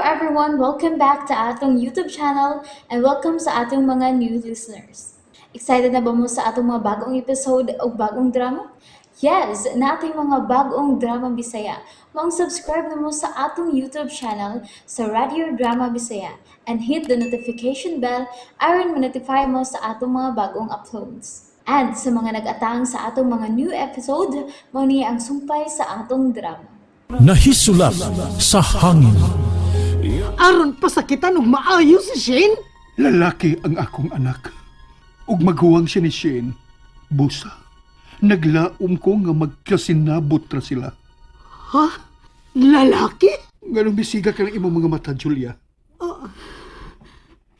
everyone! Welcome back to atong YouTube channel and welcome sa atong mga new listeners. Excited na ba mo sa atong mga bagong episode o bagong drama? Yes, na ating mga bagong drama Bisaya. Mag-subscribe na mo sa atong YouTube channel sa Radio Drama Bisaya and hit the notification bell aron ma-notify mo sa atong mga bagong uploads. And sa mga nag-atang sa atong mga new episode, mo niya ang sumpay sa atong drama. Nahisulap sa hangin. Aron pasakitan og maayo si Shane? Lalaki ang akong anak. Ug maghuwang siya ni Shane. Busa. Naglaom ko nga magkasinabot ra sila. Ha? Lalaki? Nganong bisiga ka ng imong mga mata, Julia?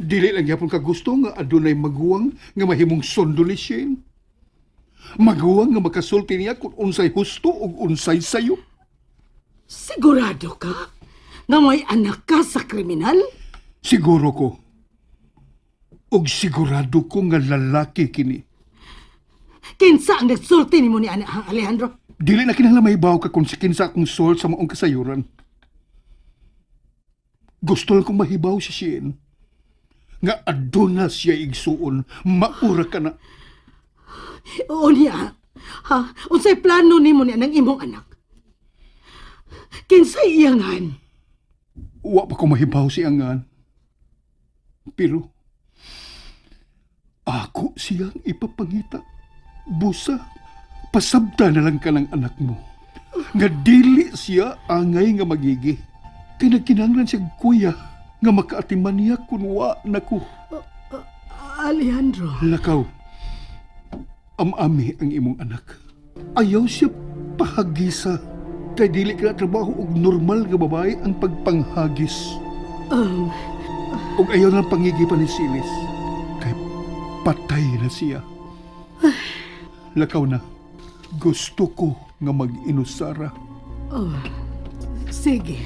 Dili lang yapon ka gusto nga adunay maghuwang nga mahimong sondo ni Shane. Maghuwang nga makasulti niya kung unsay husto ug unsay sayo. Sigurado ka nga may anak ka sa kriminal? Siguro ko. Ug sigurado ko nga lalaki kini. Kinsa ang nagsulti nimo ni anak Alejandro? Dili na kinahanglan mahibaw ka kung si kinsa akong source sa maong kasayuran. Gusto lang kong mahibaw si Shane. Nga aduna siya igsuon, maura ka na. Oo niya. Ha? Unsay plano nimo ni anang imong anak? Kinsa iyangan? Wa pa ko mahibaw si Angan. Pero, ako siyang ipapangita. Busa, pasabta na lang ka ng anak mo. Nga dili siya angay nga magigi. Kaya nagkinanglan siya kuya nga makaatiman niya kung wa na ko. Alejandro. Lakaw, amami ang imong anak. Ayaw siya pahagisa. Kaya dili ka na trabaho og normal nga babae ang pagpanghagis. Og ayaw na pangigipan ni Silis. Kaya patay na siya. Lakaw na. Gusto ko nga mag-inusara. Sige.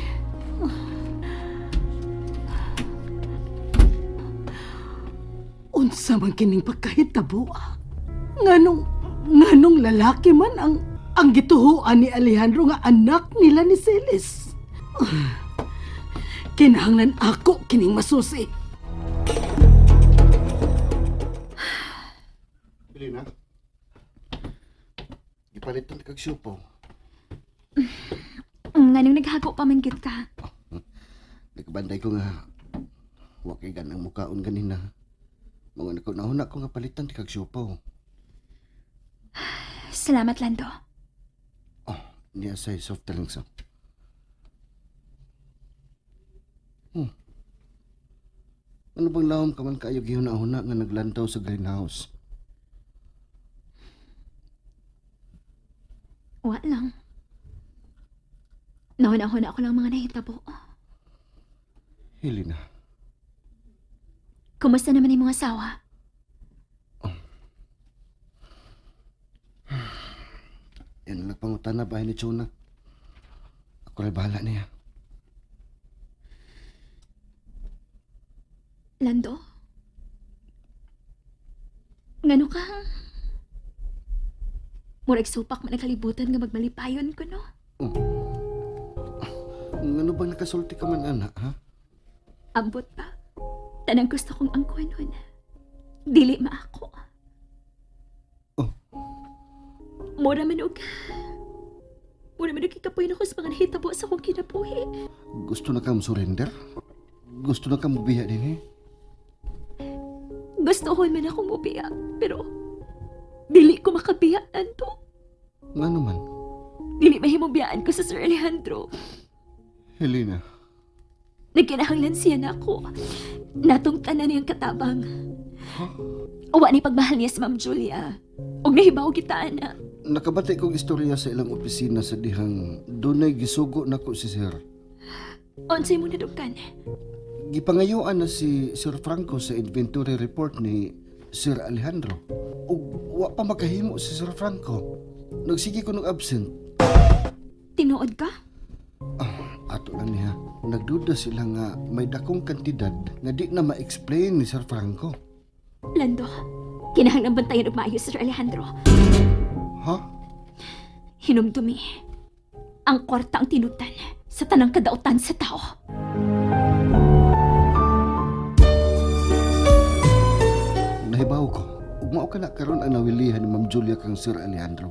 Unsa man kining pagkahitabo? Nganong lalaki man ang gituhuan ni Alejandro nga anak nila ni Celis. Kinahanglan ako kining masusi. Elena, ipalitan kag supo. Nganong naghago pa man gid ka. Nagbanday ko nga wa kay ganang mukaon ganina. Mga nakunahuna ko nga palitan kag supo. Salamat, Lando. Niya say soft drinks. Ano bang lawom ka man kayo gihuna-huna nga naglantaw sa greenhouse? Wa lang. Nahuna-huna ako lang mga nahitabo. Helena, Kumusta naman yung mga asawa? yan ang nagpangutan na bahay ni Chona. Ako rin bahala niya. Lando? Ngano ka? Murag supak man nakalibutan nga magmalipayon ko, no? Ano bang nakasulti ka man, anak, ha? Ambot pa. Tanang gusto kong angkuhan nun. Dili maako. Mura man og kikapoy na ko sa mga nahitabo sa akong kinabuhi. Gusto na ka surrender? Gusto na ka mabiya din, eh? Gusto ko man akong mubiya, pero dili ko makabiyaan to. Nga naman, Dili mahimong biyaan ko sa Sir Alejandro. Helena, Nagkinahanglan siya na ako. Natong tanan niyang katabang. Uwa ni pagmahal niya si Ma'am Julia. Og nahibaw kita, na. nakabati kong istorya sa ilang opisina sa dihang dunay gisugo nako si Sir. Onsay mo nadugkan. Gipangayuan na si Sir Franco sa inventory report ni Sir Alejandro. Ug wa pa makahimo si Sir Franco. Nagsige ko ng absent. Tinuod ka? Ato lang niya. Nagduda sila nga may dakong kantidad nga di na ma-explain ni Sir Franco. Lando, kinahanglan bantayan og maayo, Sir Alejandro. Ha? Hinumdumi. Ang kwarta ang tinutan sa tanang kadautan sa tao. karon ang nawilihan ni Ma'am Julia kang Sir Alejandro.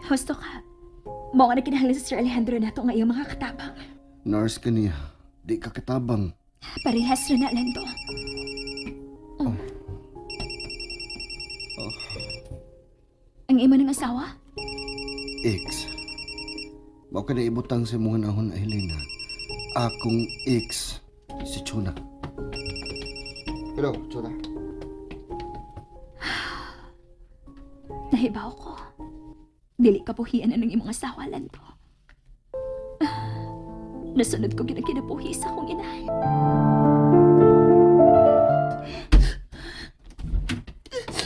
Husto ka. Mao nga nagkinahanglan sa Sir Alejandro nato nga iyang mga katabang. Nars ka niya, di ka katabang. Parehas rin na, Lando. Ang imo ng asawa? X. Mao ka na ibutang sa mga nahon, Helena. Akong X, si Chuna. Hello, Chuna. Nahibaw ko. Dili ka puhian na ng imong asawa, Lando. Nasunod ko ginakinapuhi sa akong inay.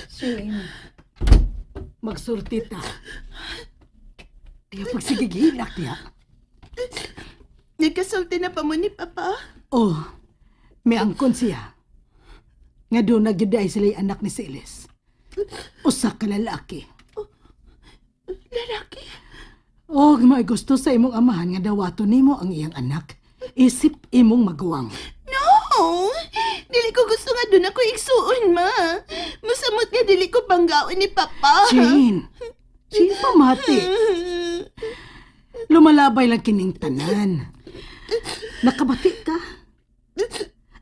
Shane, magsulti ta. Kaya pagsigigilak niya. Nagkasulti na pa mo ni Papa? Oh, may angkon siya. Nga doon nagyuday sila yung anak ni Silis. Usa ka lalaki. Lalaki? Og may gusto sa imong amahan nga dawato nimo ang iyang anak. Isip imong maguwang. No! Dili ko gusto nga doon ako igsuon, ma. Musamot nga dili ko banggaon ni Papa. Jane! Jane, pamati. Lumalabay lang kining tanan. Nakabati ka.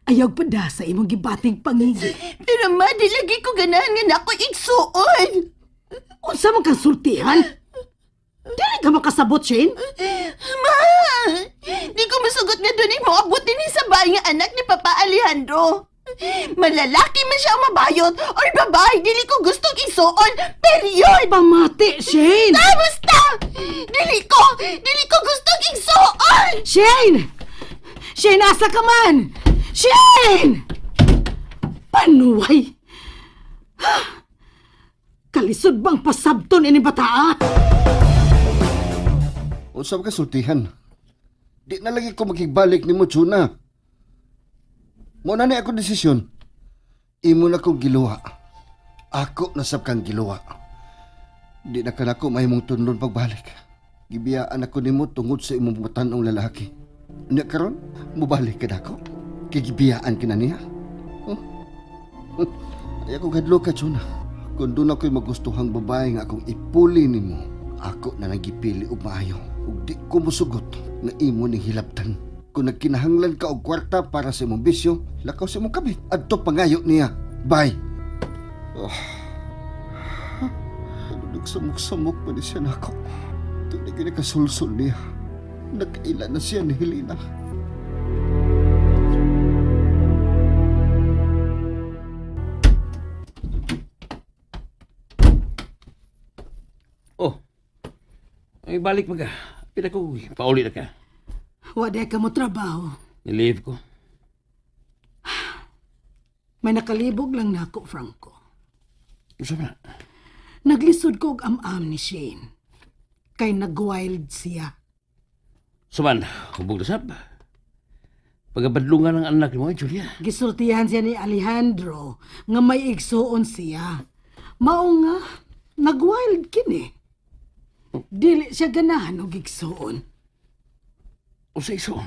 Ayaw pa da sa imong gibating pangigi. Pero ma, di lagi ko ganahan nga na ako igsuon. Unsa man kang sultihan? Dili ka makasabot, Shane? Ma! Di ko masugot nga doon mo abutin ni sa bahay nga anak ni Papa Alejandro. Malalaki man siya ang mabayot or babae, dili ko gustong isuon. Period! Pamati, Shane! Basta! Dili ko gustong igsuon! Shane! Shane, asa ka man? Shane! Panuway! Kalisod bang pasabton ini bataa? Usap ka sultihan. Di na lagi ko makigbalik ni mo, Chuna. Muna ni ako desisyon. Imo na kong giluwa. Ako nasab kang giluwa. Di na ka na ko mahimong tundon pagbalik. Gibiyaan ako nimo tungod sa imong matanong lalaki. Nya karon, mubalik ka na ako. Kigibiyaan ka na niya. Ay ako gadlo ka, Chuna. Kung doon ako'y magustuhang babae nga akong ipuli nimo, ako na nagipili og maayo. Ug di ko musugot na imo ning hilabtan. Kung nagkinahanglan ka og kwarta para sa imong bisyo, lakaw sa imong kabit. Adto pangayo niya. Bye. Nagsamok-samok pa ni siya na ako. Tunay ka nakasulsol niya. Nagkaila na siya ni Helena. Oh, ay balik maga. Pila ko, pauli na ka. Waday ka mo trabaho. Nilive ko. May nakalibog lang na ako, Franco. Gusto na. Naglisod ko og am-am ni Shane. Kay nag-wild siya. Suman, hubog na sab. Pagabadlungan ng anak ni mo, Julia. Gisultihan siya ni Alejandro nga may igsuon siya. Mao nga, nag-wild kini. Dili siya ganahan og igsuon. O sa iso.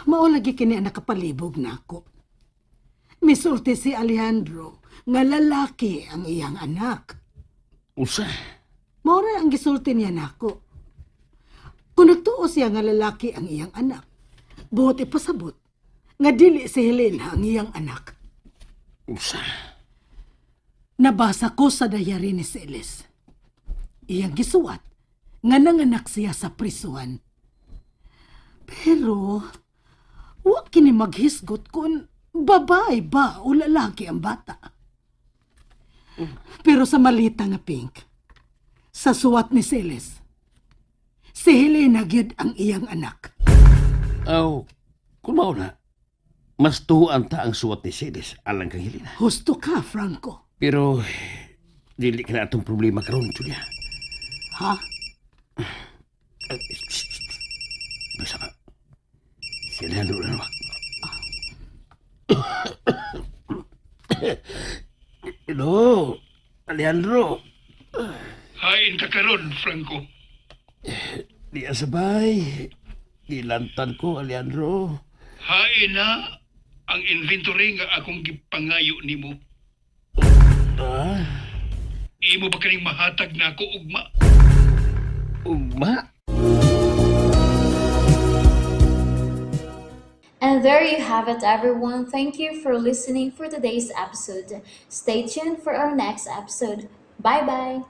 Mao lagi kini ang nakapalibog nako. Misulti si Alejandro nga lalaki ang iyang anak. Usa. Mao ra ang gisulti niya nako. Kung nagtuo siya nga lalaki ang iyang anak, buot ipasabot nga dili si Helena ang iyang anak. Usa. Nabasa ko sa diary ni Silis. Iyang gisuwat nga nanganak siya sa prisuhan. Pero, wa kini maghisgot kung babae ba o lalaki ang bata. Pero sa malita nga Pink, sa suwat ni Silis, si Helena gyud ang iyang anak. Aw, kung mao na, mas tuhuan ta ang suwat ni Silis alang kang Helena. Husto ka, Franco. Pero, dili ka na itong problema karon, Julia. Ha? Basta ka. Si Alejandro na naman. Hello, Alejandro. Hain ka karon, Franco. Di asabay. Dilantan ko, Alejandro. Hain na ang inventory nga akong gipangayo nimo. Imo ba kaning mahatag na ako ugma? Ugma? And there you have it, everyone. Thank you for listening for today's episode. Stay tuned for our next episode. Bye bye.